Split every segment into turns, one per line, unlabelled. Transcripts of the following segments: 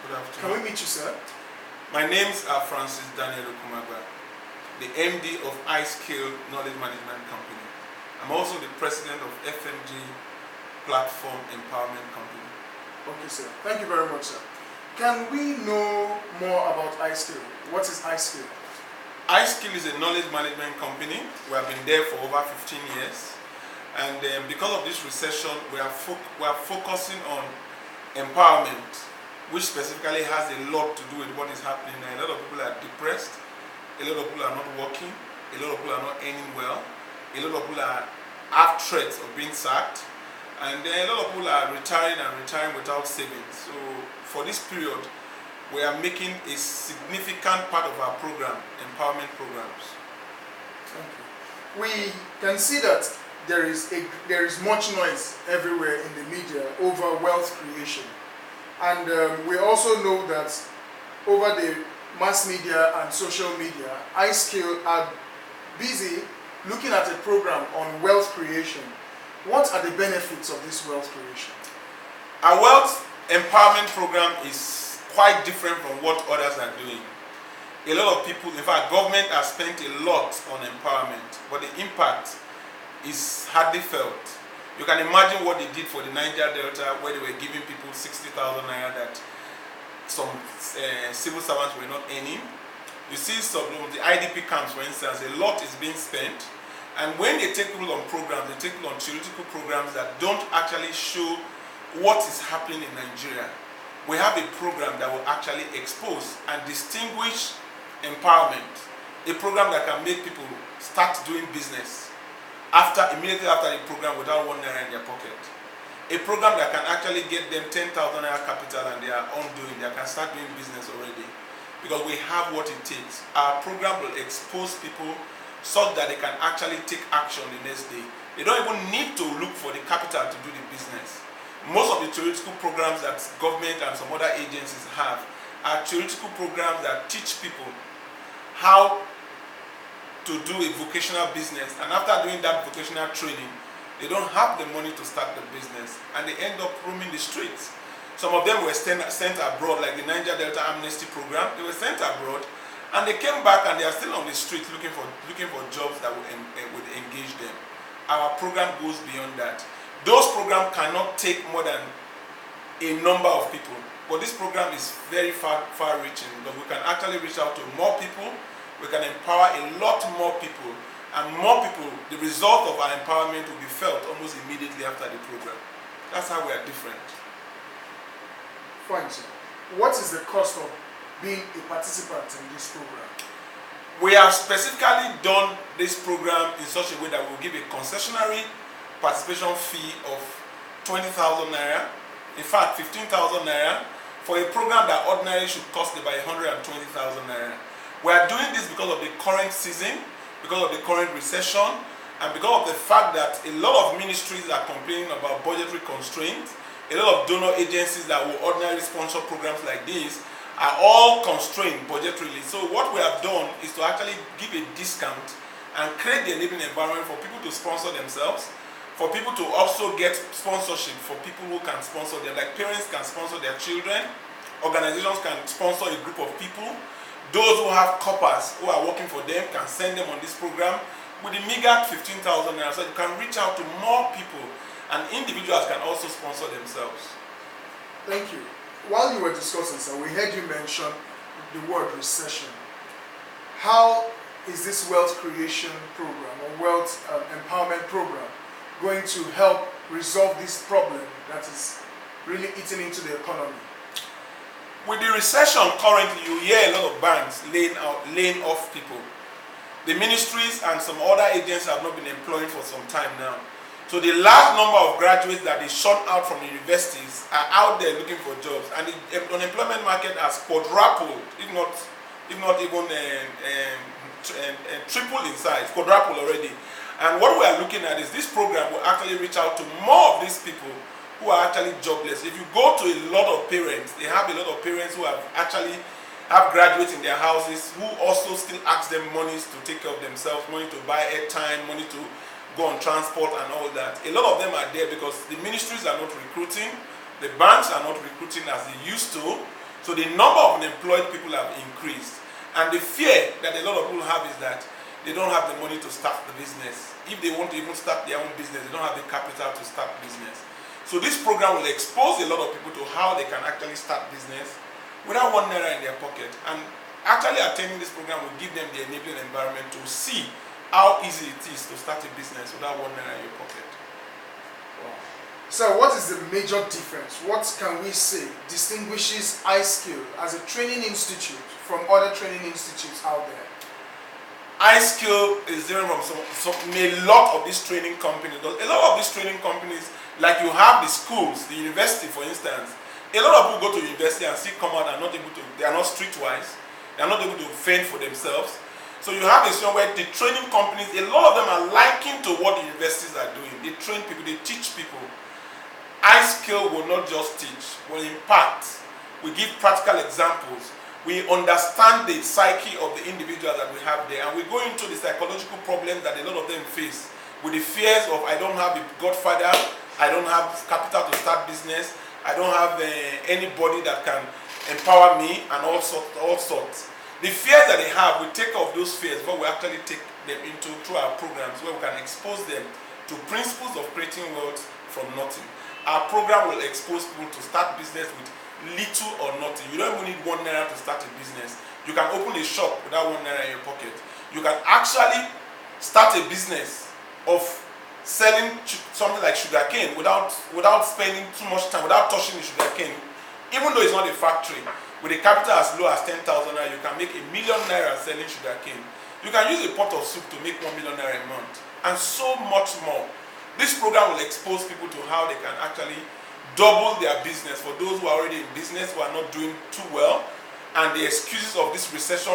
Good afternoon.
Can we meet you, sir?
My names are Francis Daniel Okumagba, the MD of iScale Knowledge Management Company. I'm also the president of FMG Platform Empowerment Company.
Okay, sir. Thank you very much, sir. Can we know more about iScale? What is iScale?
iScale is a knowledge management company. We have been there for over 15 years. And because of this recession, we are focusing on empowerment, which specifically has a lot to do with what is happening now. A lot of people are depressed. A lot of people are not working. A lot of people are not earning well. A lot of people have threats of being sacked. And then a lot of people are retiring without savings. So for this period, we are making a significant part of our program, empowerment programs.
Thank you. We can see that there is much noise everywhere in the media over wealth creation. And we also know that over the mass media and social media, iScale are busy looking at a program on wealth creation. What are the benefits of this wealth creation?
Our wealth empowerment program is quite different from what others are doing. A lot of people, in fact, government has spent a lot on empowerment, but the impact is hardly felt. You can imagine what they did for the Niger Delta, where they were giving people 60,000 naira that some civil servants were not earning. You see some of the IDP camps, for instance, a lot is being spent. And when they take people on programs, they take people on theoretical programs that don't actually show what is happening in Nigeria. We have a program that will actually expose and distinguish empowerment. A program that can make people start doing business immediately after the program without 1 naira in their pocket. A program that can actually get them 10,000 naira capital and they are ongoing, they can start doing business already. Because we have what it takes. Our program will expose people such that they can actually take action the next day. They don't even need to look for the capital to do the business. Most of the theoretical programs that government and some other agencies have are theoretical programs that teach people how to do a vocational business, and after doing that vocational training, they don't have the money to start the business and they end up roaming the streets. Some of them were sent abroad, like the Niger Delta Amnesty Program. They were sent abroad and they came back and they are still on the streets looking for jobs that would engage them. Our program goes beyond that. Those programs cannot take more than a number of people, but this program is very far-reaching because we can actually reach out to more people. We can empower a lot more people, and more people, the result of our empowerment will be felt almost immediately after the program. That's how we are different.
Fine, sir. What is the cost of being a participant in this program?
We have specifically done this program in such a way that we'll give a concessionary participation fee of 20,000 naira, in fact 15,000 naira, for a program that ordinarily should cost about 120,000 naira. We are doing this because of the current season, because of the current recession, and because of the fact that a lot of ministries are complaining about budgetary constraints. A lot of donor agencies that will ordinarily sponsor programs like this are all constrained budgetarily. So what we have done is to actually give a discount and create the enabling environment for people to sponsor themselves, for people to also get sponsorship for people who can sponsor them, like parents can sponsor their children, organizations can sponsor a group of people. Those who have coppers who are working for them can send them on this program with a meager 15,000 naira, so you can reach out to more people, and individuals can also sponsor themselves.
Thank you. While you were discussing, sir, we heard you mention the word recession. How is this wealth creation program or wealth empowerment program going to help resolve this problem that is really eating into the economy?
With the recession currently, you hear a lot of banks laying off people. The ministries and some other agents have not been employing for some time now. So the large number of graduates that they shot out from the universities are out there looking for jobs, and the unemployment market has quadrupled, if not even triple in size, quadrupled already. And what we are looking at is this program will actually reach out to more of these people who are actually jobless. If you go to a lot of parents, they have a lot of parents who have graduates in their houses who also still ask them monies to take care of themselves, money to buy airtime, money to go on transport and all that. A lot of them are there because the ministries are not recruiting, the banks are not recruiting as they used to. So the number of unemployed people have increased. And the fear that a lot of people have is that they don't have the money to start the business. If they want to even start their own business, they don't have the capital to start business. So this program will expose a lot of people to how they can actually start business without 1 naira in their pocket. And actually attending this program will give them the enabling environment to see how easy it is to start a business without 1 naira in your pocket.
Wow. So what is the major difference? What can we say distinguishes iSkill as a training institute from other training institutes out there?
iSkill is different from a lot of these training companies. A lot of these training companies, like you have the schools, the university for instance, a lot of people go to university and still come out and not able to, they are not streetwise, they are not able to fend for themselves. So you have this one where the training companies, a lot of them are likened to what the universities are doing. They train people, they teach people. iSkill will not just teach, will impact. We give practical examples. We understand the psyche of the individual that we have there, and we go into the psychological problems that a lot of them face with the fears of I don't have a godfather, I don't have capital to start business, I don't have anybody that can empower me, and all sorts. The fears that they have, we take off those fears, but we actually take them into through our programs where we can expose them to principles of creating wealth from nothing. Our program will expose people to start business with little or nothing. You don't even need 1 naira to start a business. You can open a shop without 1 naira in your pocket. You can actually start a business of selling something like sugarcane without spending too much time, without touching the sugarcane. Even though it's not a factory, with a capital as low as 10,000 naira, you can make 1 million naira selling sugarcane. You can use a pot of soup to make 1 million naira a month, and so much more. This program will expose people to how they can actually double their business for those who are already in business, who are not doing too well, and the excuses of this recession,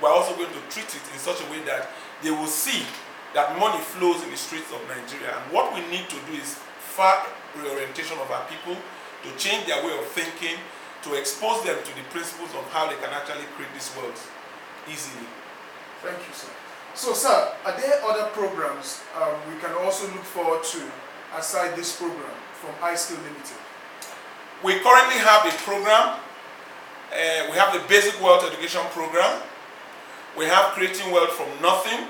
we're also going to treat it in such a way that they will see that money flows in the streets of Nigeria. And what we need to do is far reorientation of our people, to change their way of thinking, to expose them to the principles of how they can actually create this wealth easily.
Thank you, sir. So, sir, are there other programs we can also look forward to aside this program from iSkill Limited?
We currently have a program. We have the Basic Wealth Education Program. We have Creating Wealth from Nothing.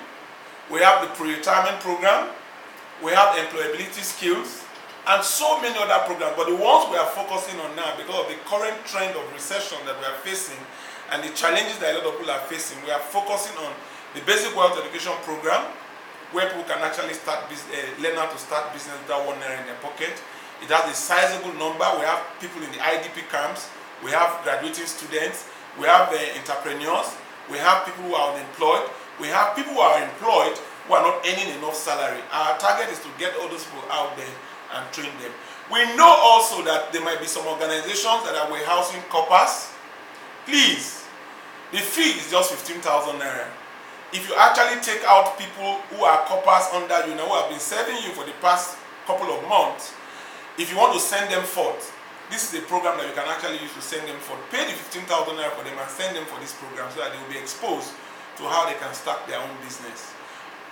We have the Pre-Retirement Program. We have Employability Skills, and so many other programs. But the ones we are focusing on now, because of the current trend of recession that we are facing and the challenges that a lot of people are facing, we are focusing on the Basic Wealth Education Program, where people can actually learn how to start business without 1 naira in their pocket. It has a sizable number. We have people in the IDP camps, we have graduating students, we have entrepreneurs, we have people who are unemployed, we have people who are employed who are not earning enough salary. Our target is to get all those people out there and train them. We know also that there might be some organizations that are warehousing coppers. Please, the fee is just 15,000 naira. If you actually take out people who are coppers under you now, who have been serving you for the past couple of months, if you want to send them forth, this is a program that you can actually use to send them forth. Pay the 15,000 naira for them and send them for this program so that they will be exposed to how they can start their own business.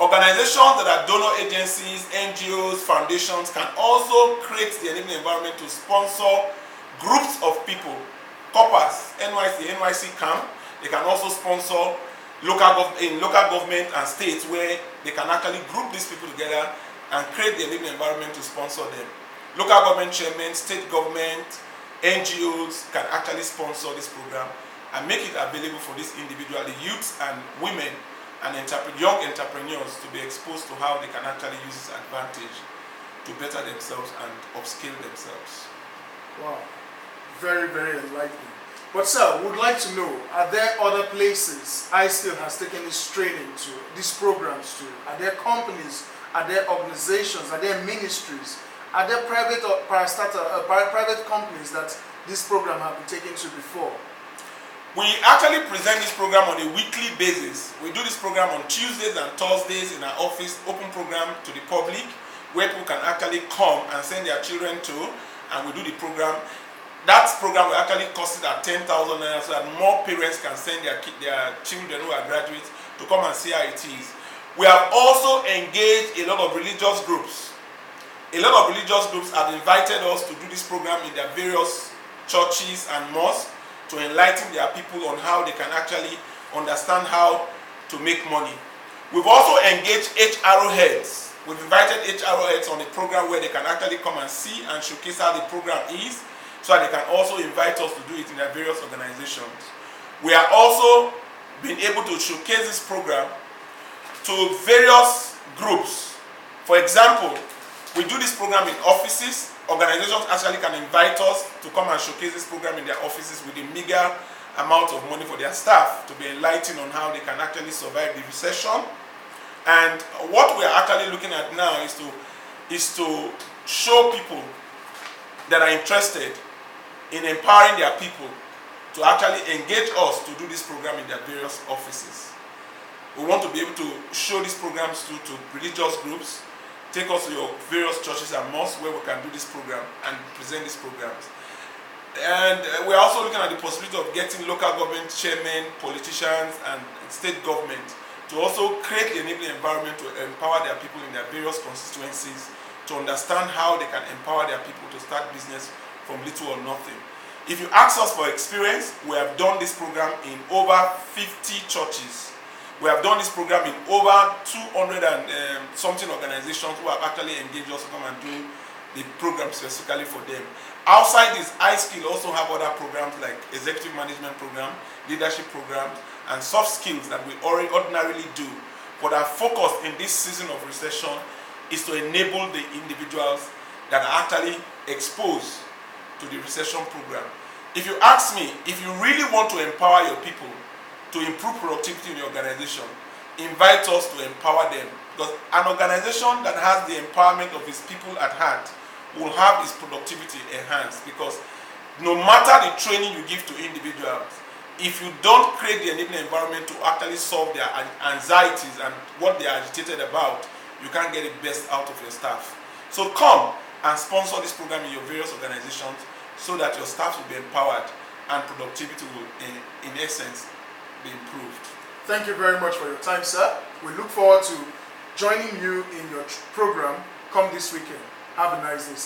Organizations that are donor agencies, NGOs, foundations can also create the enabling environment to sponsor groups of people. Coppers, NYC camp, they can also sponsor local government and states where they can actually group these people together and create the enabling environment to sponsor them. Local government chairmen, state government, NGOs can actually sponsor this program and make it available for these individuals, the youths and women and young entrepreneurs, to be exposed to how they can actually use this advantage to better themselves and upskill themselves.
Wow, very, very enlightening. But sir, we would like to know, are there other places iSkill has taken this training to, these programs to? Are there companies, are there organizations, are there ministries, are there private or private companies that this program have been taken to before?
We actually present this program on a weekly basis. We do this program on Tuesdays and Thursdays in our office, open program to the public, where people can actually come and send their children to, and we do the program. That program will actually cost it at 10,000 naira so that more parents can send their children who are graduates to come and see how it is. We have also engaged a lot of religious groups. A lot of religious groups have invited us to do this program in their various churches and mosques to enlighten their people on how they can actually understand how to make money. We've also engaged HRO heads. We've invited HRO heads on a program where they can actually come and see and showcase how the program is, so that they can also invite us to do it in their various organizations. We are also being able to showcase this program to various groups. For example, we do this program in offices. Organizations actually can invite us to come and showcase this program in their offices with a meager amount of money for their staff to be enlightened on how they can actually survive the recession. And what we are actually looking at now is to show people that are interested in empowering their people to actually engage us to do this program in their various offices. We want to be able to show these programs to religious groups, take us to your various churches and mosques where we can do this program and present these programs. And we're also looking at the possibility of getting local government chairmen, politicians, and state government to also create the enabling environment to empower their people in their various constituencies, to understand how they can empower their people to start business from little or nothing. If you ask us for experience, we have done this program in over 50 churches. We have done this program in over 200 and something organizations who have actually engaged us to come and do the program specifically for them. Outside this, iSkill also have other programs like executive management program, leadership programs, and soft skills that we already ordinarily do. But our focus in this season of recession is to enable the individuals that are actually exposed to the recession program. If you ask me, if you really want to empower your people to improve productivity in your organization, invite us to empower them. Because an organization that has the empowerment of its people at heart will have its productivity enhanced. Because no matter the training you give to individuals, if you don't create the enabling environment to actually solve their anxieties and what they are agitated about, you can't get the best out of your staff. So come and sponsor this program in your various organizations so that your staff will be empowered and productivity will, in essence, be improved.
Thank you very much for your time, sir. We look forward to joining you in your program come this weekend. Have a nice day, sir.